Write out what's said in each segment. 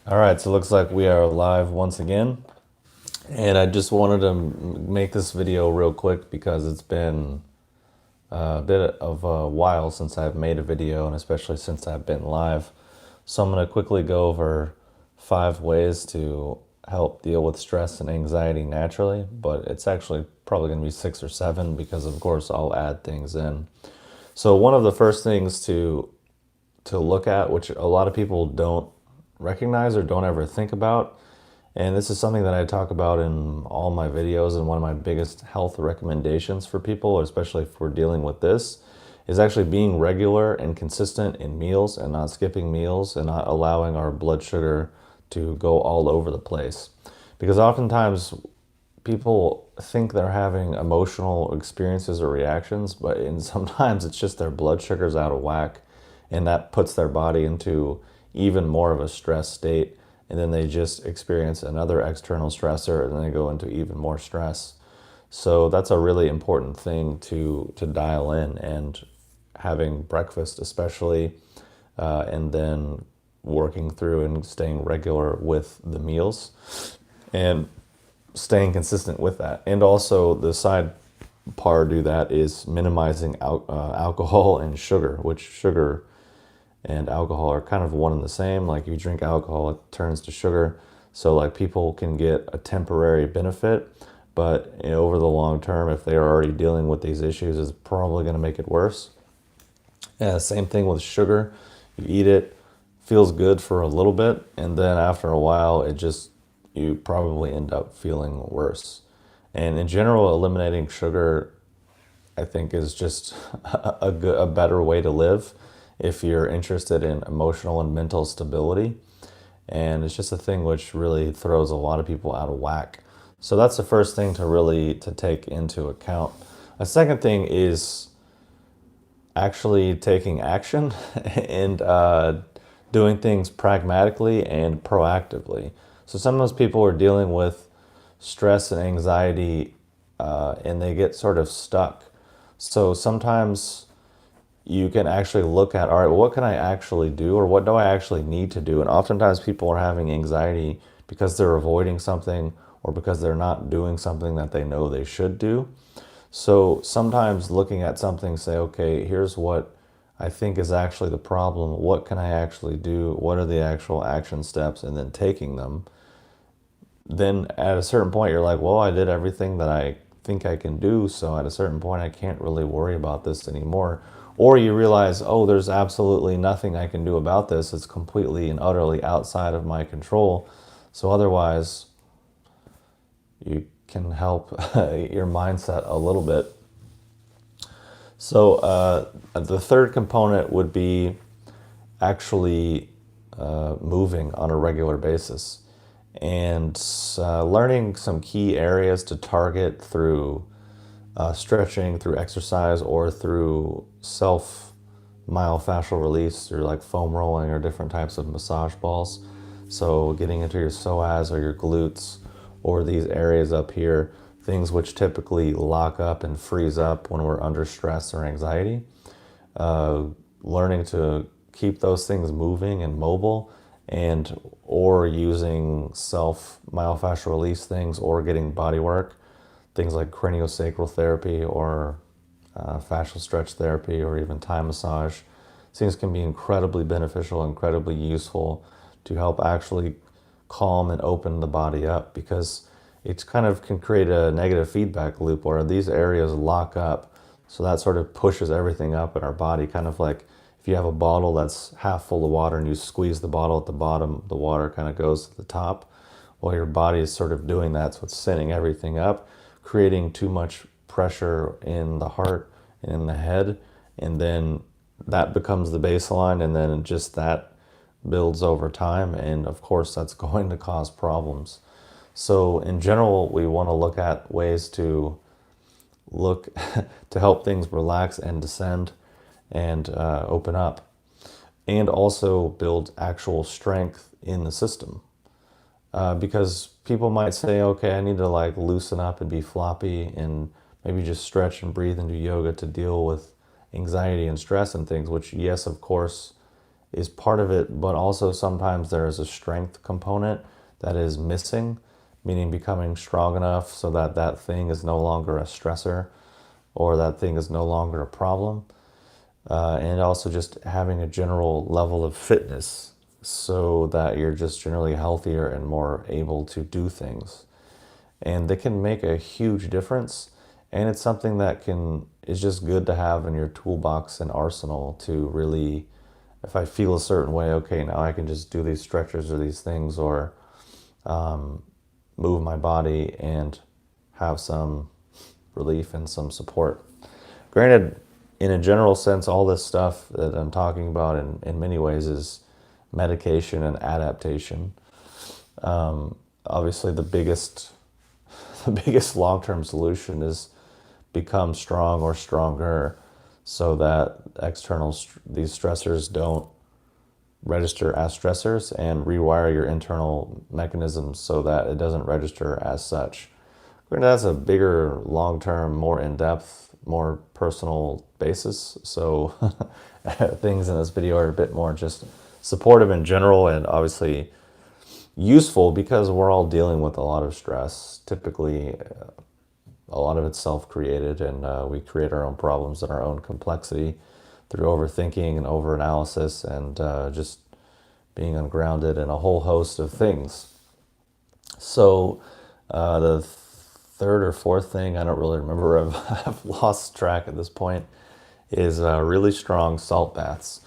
All right, so it looks like we are live once again. And I just wanted to make this video real quick because it's been a bit of a while since I've made a video, and especially since I've been live. So I'm going to quickly go over 5 ways to help deal with stress and anxiety naturally, but it's actually probably going to be 6 or 7 because, of course, I'll add things in. So one of the first things to look at, which a lot of people don't recognize or don't ever think about. And this is something that I talk about in all my videos, and one of my biggest health recommendations for people, especially if we're dealing with this, is actually being regular and consistent in meals and not skipping meals and not allowing our blood sugar to go all over the place. Because oftentimes people think they're having emotional experiences or reactions, but sometimes it's just their blood sugar's out of whack, and that puts their body into even more of a stress state, and then they just experience another external stressor, and then they go into even more stress. So that's a really important thing to dial in, and having breakfast especially, and then working through and staying regular with the meals and staying consistent with that. And also the side part to that is minimizing alcohol and sugar, which sugar and alcohol are kind of one and the same. Like, you drink alcohol, it turns to sugar. So like, people can get a temporary benefit, but over the long term, if they are already dealing with these issues, it's probably going to make it worse. Yeah, same thing with sugar. You eat it, feels good for a little bit, and then after a while, you probably end up feeling worse. And in general, eliminating sugar, I think, is just a better way to live if you're interested in emotional and mental stability. And it's just a thing which really throws a lot of people out of whack. So that's the first thing to take into account. A second thing is actually taking action and doing things pragmatically and proactively. So some of those people are dealing with stress and anxiety, and they get sort of stuck. So sometimes you can actually look at, all right, well, what can I actually do, or what do I actually need to do? And oftentimes people are having anxiety because they're avoiding something, or because they're not doing something that they know they should do. So sometimes looking at something, say, okay, here's what I think is actually the problem. What can I actually do? What are the actual action steps? And then taking them. Then at a certain point, you're like, well, I did everything that I think I can do. So at a certain point, I can't really worry about this anymore. Or you realize, oh, there's absolutely nothing I can do about this. It's completely and utterly outside of my control. So otherwise, you can help your mindset a little bit. So the third component would be actually moving on a regular basis, and learning some key areas to target through stretching, through exercise, or through self-myofascial release, or like foam rolling or different types of massage balls. So getting into your psoas or your glutes, or these areas up here, things which typically lock up and freeze up when we're under stress or anxiety. Learning to keep those things moving and mobile, and or using self-myofascial release things, or getting Bodywork, things like craniosacral therapy, or fascial stretch therapy, or even Thai massage. Things can be incredibly beneficial, incredibly useful to help actually calm and open the body up, because it kind of can create a negative feedback loop where these areas lock up. So that sort of pushes everything up in our body, kind of like if you have a bottle that's half full of water and you squeeze the bottle at the bottom, the water kind of goes to the top. Well, your body is sort of doing that, so it's sending everything up, creating too much pressure in the heart and in the head, and then that becomes the baseline, and then just that builds over time, and of course that's going to cause problems. So in general, we want to look at ways to look to help things relax and descend and open up, and also build actual strength in the system. Because people might say, okay, I need to like loosen up and be floppy and maybe just stretch and breathe and do yoga to deal with anxiety and stress and things, which, yes, of course, is part of it, but also sometimes there is a strength component that is missing, meaning becoming strong enough so that that thing is no longer a stressor or that thing is no longer a problem. And also just having a general level of fitness so that you're just generally healthier and more able to do things. And they can make a huge difference. And it's something that is just good to have in your toolbox and arsenal to really, if I feel a certain way, okay, now I can just do these stretches or these things, or move my body and have some relief and some support. Granted, in a general sense, all this stuff that I'm talking about in many ways is medication and adaptation. Obviously, the biggest long-term solution is become strong or stronger so that these stressors don't register as stressors, and rewire your internal mechanisms so that it doesn't register as such. That's a bigger, long-term, more in-depth, more personal basis. So things in this video are a bit more just supportive in general, and obviously useful because we're all dealing with a lot of stress. Typically, a lot of it's self-created, and we create our own problems and our own complexity through overthinking and overanalysis and just being ungrounded and a whole host of things. So the third or fourth thing, I don't really remember, I've lost track at this point, is really strong salt baths.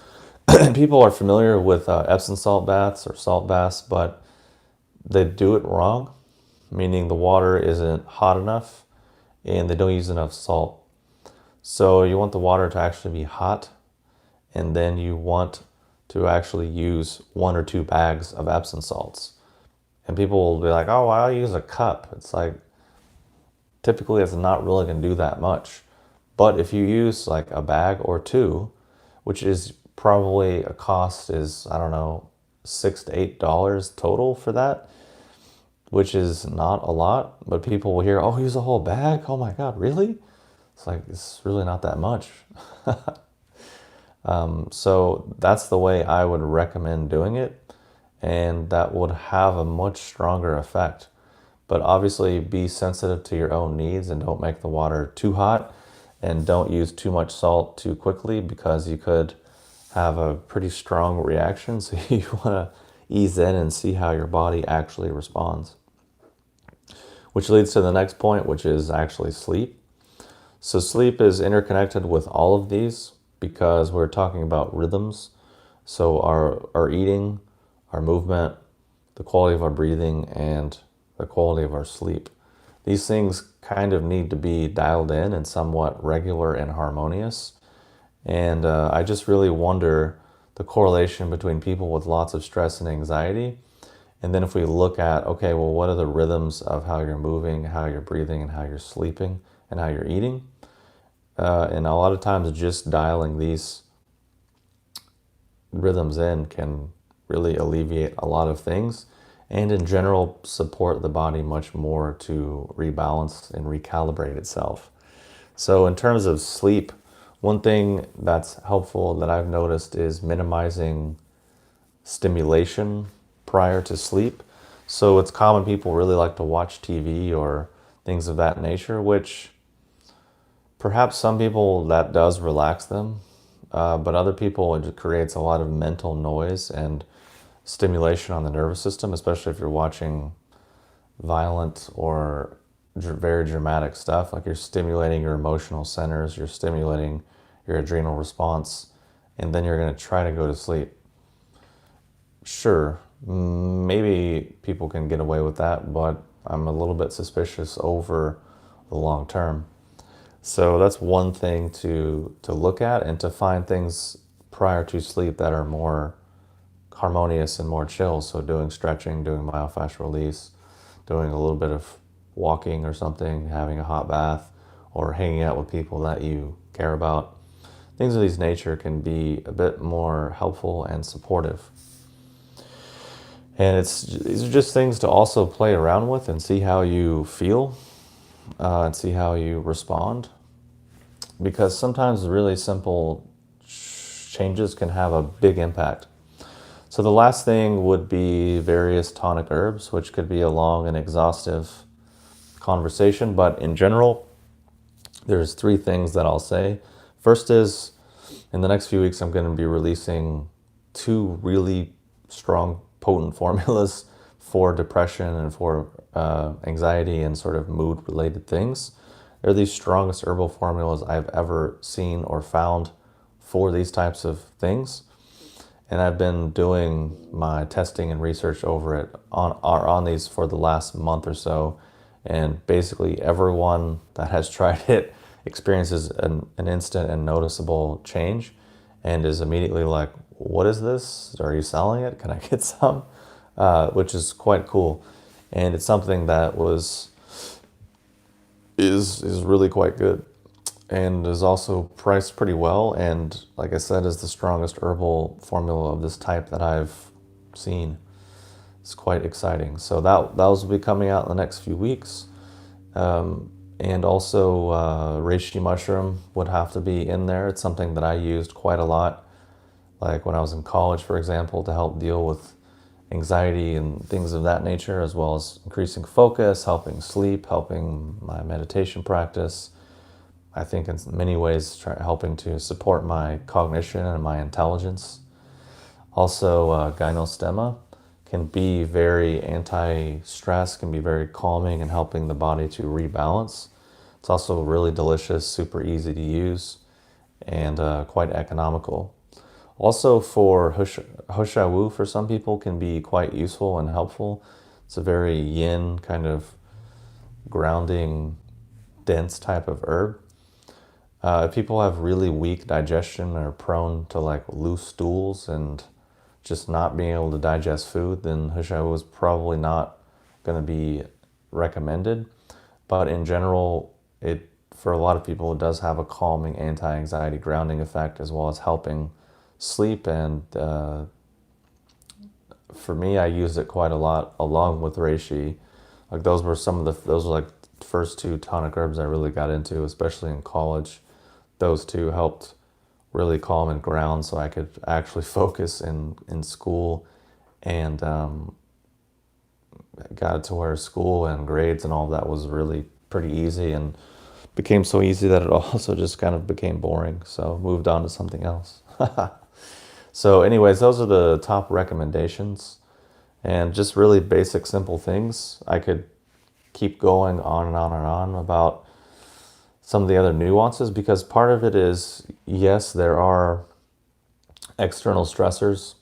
People are familiar with Epsom salt baths or salt baths, but they do it wrong, meaning the water isn't hot enough and they don't use enough salt. So you want the water to actually be hot, and then you want to actually use 1 or 2 bags of Epsom salts. And people will be like, oh, well, I'll use a cup. It's like, typically it's not really going to do that much. But if you use like a bag or 2, which is probably a cost is, I don't know, $6 to $8 total for that, which is not a lot. But people will hear, oh, use a whole bag? Oh my God, really? It's like, it's really not that much. So that's the way I would recommend doing it, and that would have a much stronger effect. But obviously be sensitive to your own needs and don't make the water too hot, and don't use too much salt too quickly because you could have a pretty strong reaction. So you want to ease in and see how your body actually responds. Which leads to the next point, which is actually sleep. So sleep is interconnected with all of these because we're talking about rhythms. So our eating, our movement, the quality of our breathing, and the quality of our sleep. These things kind of need to be dialed in and somewhat regular and harmonious. And I just really wonder the correlation between people with lots of stress and anxiety. And then if we look at, okay, well, what are the rhythms of how you're moving, how you're breathing, and how you're sleeping, and how you're eating? And a lot of times just dialing these rhythms in can really alleviate a lot of things, and in general support the body much more to rebalance and recalibrate itself. So in terms of sleep, one thing that's helpful that I've noticed is minimizing stimulation prior to sleep. So it's common people really like to watch TV or things of that nature, which perhaps some people that does relax them, but other people it creates a lot of mental noise and stimulation on the nervous system, especially if you're watching violent or very dramatic stuff. Like you're stimulating your emotional centers, you're stimulating your adrenal response, and then you're going to try to go to sleep. Sure, maybe people can get away with that, but I'm a little bit suspicious over the long term. So that's one thing to look at, and to find things prior to sleep that are more harmonious and more chill. So doing stretching, doing myofascial release, doing a little bit of walking or something, having a hot bath, or hanging out with people that you care about. Things of these nature can be a bit more helpful and supportive. And these are just things to also play around with and see how you feel, and see how you respond. Because sometimes really simple changes can have a big impact. So the last thing would be various tonic herbs, which could be a long and exhaustive conversation, but in general, there's three things that I'll say. First is, in the next few weeks, I'm going to be releasing two really strong, potent formulas for depression and for anxiety and sort of mood-related things. They're the strongest herbal formulas I've ever seen or found for these types of things. And I've been doing my testing and research over it on these for the last month or so. And basically everyone that has tried it experiences an instant and noticeable change and is immediately like, what is this? Are you selling it? Can I get some? Which is quite cool. And it's something that is really quite good and is also priced pretty well, and like I said, is the strongest herbal formula of this type that I've seen. It's quite exciting. So those will be coming out in the next few weeks. And also reishi mushroom would have to be in there. It's something that I used quite a lot, like when I was in college, for example, to help deal with anxiety and things of that nature, as well as increasing focus, helping sleep, helping my meditation practice. I think in many ways helping to support my cognition and my intelligence. Also, gynostemma can be very anti-stress, can be very calming and helping the body to rebalance. It's also really delicious, super easy to use, and quite economical. Also for hoshawu, for some people, can be quite useful and helpful. It's a very yin kind of grounding, dense type of herb. If people have really weak digestion or are prone to like loose stools and just not being able to digest food, then hushawu is probably not going to be recommended. But in general, for a lot of people, it does have a calming, anti-anxiety, grounding effect, as well as helping sleep. And for me, I used it quite a lot along with reishi. Like those were like the first two tonic herbs I really got into, especially in college. Those two helped really calm and ground so I could actually focus in school, and got it to where school and grades and all that was really pretty easy, and became so easy that it also just kind of became boring. So moved on to something else. So anyways, those are the top recommendations, and just really basic, simple things. I could keep going on and on and on about some of the other nuances, because part of it is, yes, there are external stressors,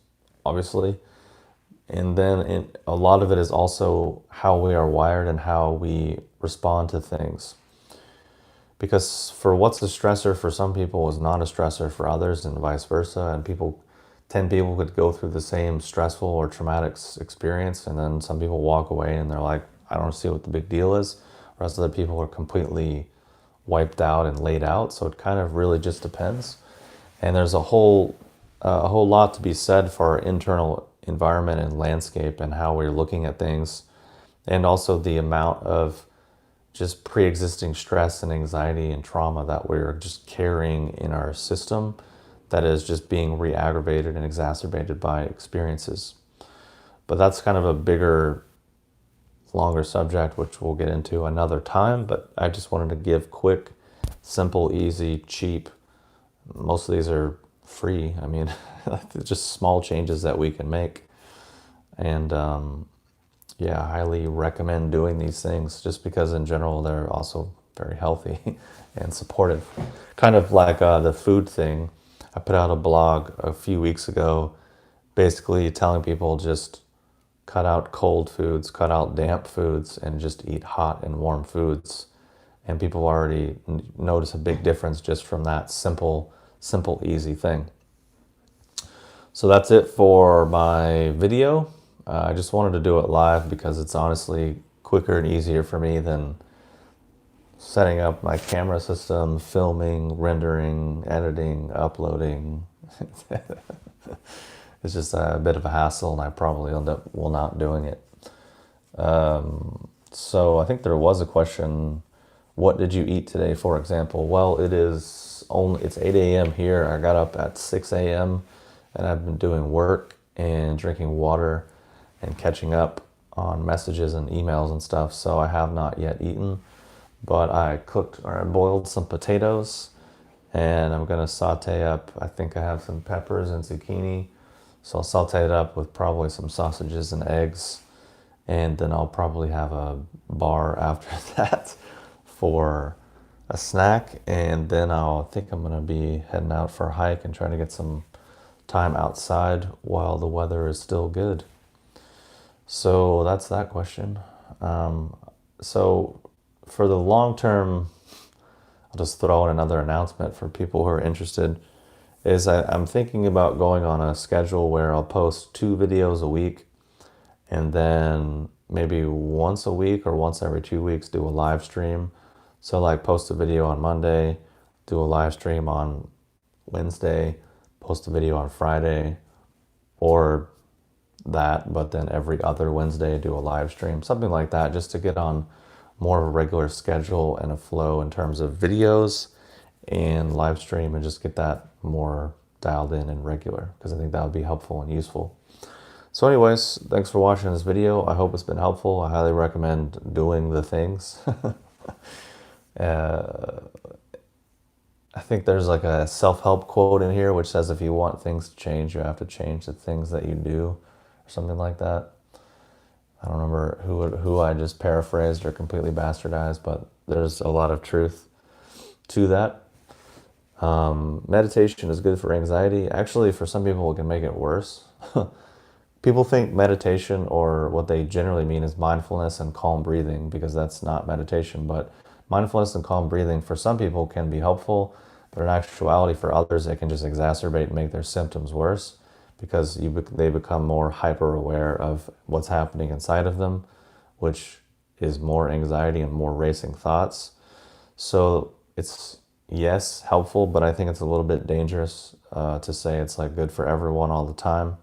obviously, and then a lot of it is also how we are wired and how we respond to things. Because for what's a stressor for some people is not a stressor for others, and vice versa. And 10 people could go through the same stressful or traumatic experience, and then some people walk away and they're like, I don't see what the big deal is. Whereas other people are completely wiped out and laid out. So it kind of really just depends. And there's a whole lot to be said for our internal environment and landscape and how we're looking at things, and also the amount of just pre-existing stress and anxiety and trauma that we're just carrying in our system that is just being re-aggravated and exacerbated by experiences. But that's kind of a bigger, longer subject, which we'll get into another time. But I just wanted to give quick, simple, easy, cheap. Most of these are free. I mean, just small changes that we can make. And yeah, I highly recommend doing these things, just because in general they're also very healthy and supportive. Kind of like the food thing. I put out a blog a few weeks ago basically telling people just cut out cold foods, cut out damp foods, and just eat hot and warm foods. And people already notice a big difference just from that simple, easy thing. So that's it for my video. I just wanted to do it live because it's honestly quicker and easier for me than setting up my camera system, filming, rendering, editing, uploading. It's just a bit of a hassle, and I probably will not doing it. So I think there was a question, what did you eat today, for example? Well, it's 8 a.m. here. I got up at 6 a.m. and I've been doing work and drinking water and catching up on messages and emails and stuff. So I have not yet eaten, but I boiled some potatoes, and I'm gonna saute up, I think I have some peppers and zucchini. So I'll saute it up with probably some sausages and eggs, and then I'll probably have a bar after that for a snack. And then think I'm gonna be heading out for a hike and trying to get some time outside while the weather is still good. So that's that question. So for the long term, I'll just throw in another announcement for people who are interested, is I'm thinking about going on a schedule where I'll post 2 videos a week, and then maybe once a week or once every 2 weeks do a live stream. So like post a video on Monday, do a live stream on Wednesday, post a video on Friday, or that, but then every other Wednesday do a live stream, something like that, just to get on more of a regular schedule and a flow in terms of videos and live stream, and just get that more dialed in and regular, because I think that would be helpful and useful. So anyways, thanks for watching this video. I hope it's been helpful. I highly recommend doing the things. I think there's like a self-help quote in here which says if you want things to change, you have to change the things that you do, or something like that. I don't remember who I just paraphrased or completely bastardized, but there's a lot of truth to that. Meditation is good for anxiety. Actually, for some people, it can make it worse. People think meditation, or what they generally mean, is mindfulness and calm breathing, because that's not meditation. But mindfulness and calm breathing for some people can be helpful, but in actuality for others, it can just exacerbate and make their symptoms worse, because they become more hyper aware of what's happening inside of them, which is more anxiety and more racing thoughts. So it's, yes, helpful, but I think it's a little bit dangerous to say it's like good for everyone all the time,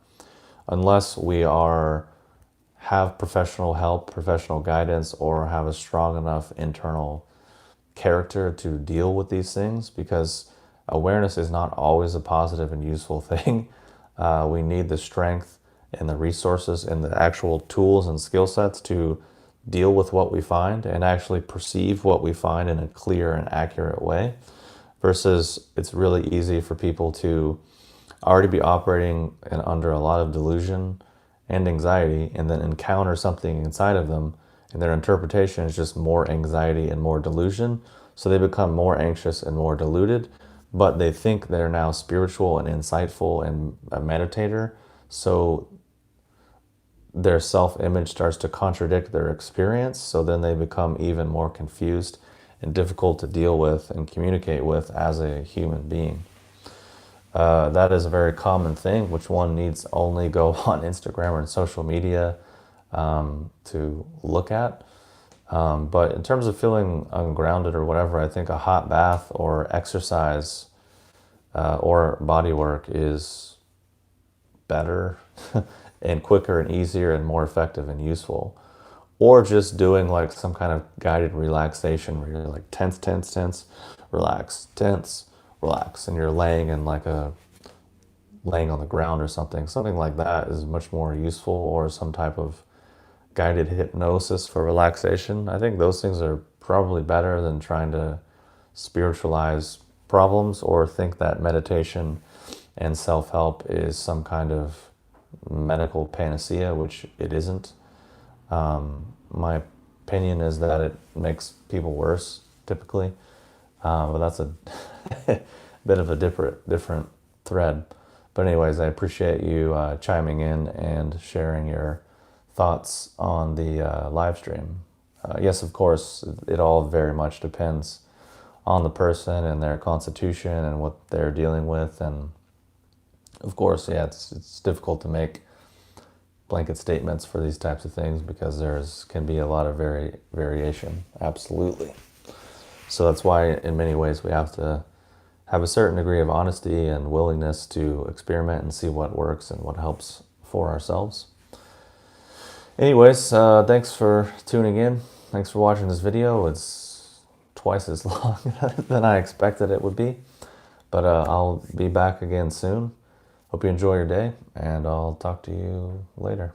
unless we have professional help, professional guidance, or have a strong enough internal character to deal with these things, because awareness is not always a positive and useful thing. We need the strength and the resources and the actual tools and skill sets to deal with what we find and actually perceive what we find in a clear and accurate way, versus it's really easy for people to already be operating under a lot of delusion and anxiety, and then encounter something inside of them, and their interpretation is just more anxiety and more delusion. So they become more anxious and more deluded, but they think they're now spiritual and insightful and a meditator. So their self-image starts to contradict their experience. So then they become even more confused and difficult to deal with and communicate with as a human being. That is a very common thing, which one needs only go on Instagram or in social media to look at. But in terms of feeling ungrounded or whatever, I think a hot bath or exercise or body work is better and quicker and easier and more effective and useful. Or just doing like some kind of guided relaxation where you're like tense, tense, tense, relax, tense, relax, and you're laying on the ground or something like that is much more useful, or some type of guided hypnosis for relaxation. I think those things are probably better than trying to spiritualize problems or think that meditation and self-help is some kind of medical panacea, which it isn't. My opinion is that it makes people worse, typically. But that's a bit of a different thread. But anyways, I appreciate you chiming in and sharing your thoughts on the live stream. Yes, of course, it all very much depends on the person and their constitution and what they're dealing with. And of course, yeah, it's difficult to make blanket statements for these types of things, because can be a lot of variation. Absolutely. So that's why in many ways we have to have a certain degree of honesty and willingness to experiment and see what works and what helps for ourselves. Anyways, thanks for tuning in. Thanks for watching this video. It's twice as long than I expected it would be, but I'll be back again soon. Hope you enjoy your day, and I'll talk to you later.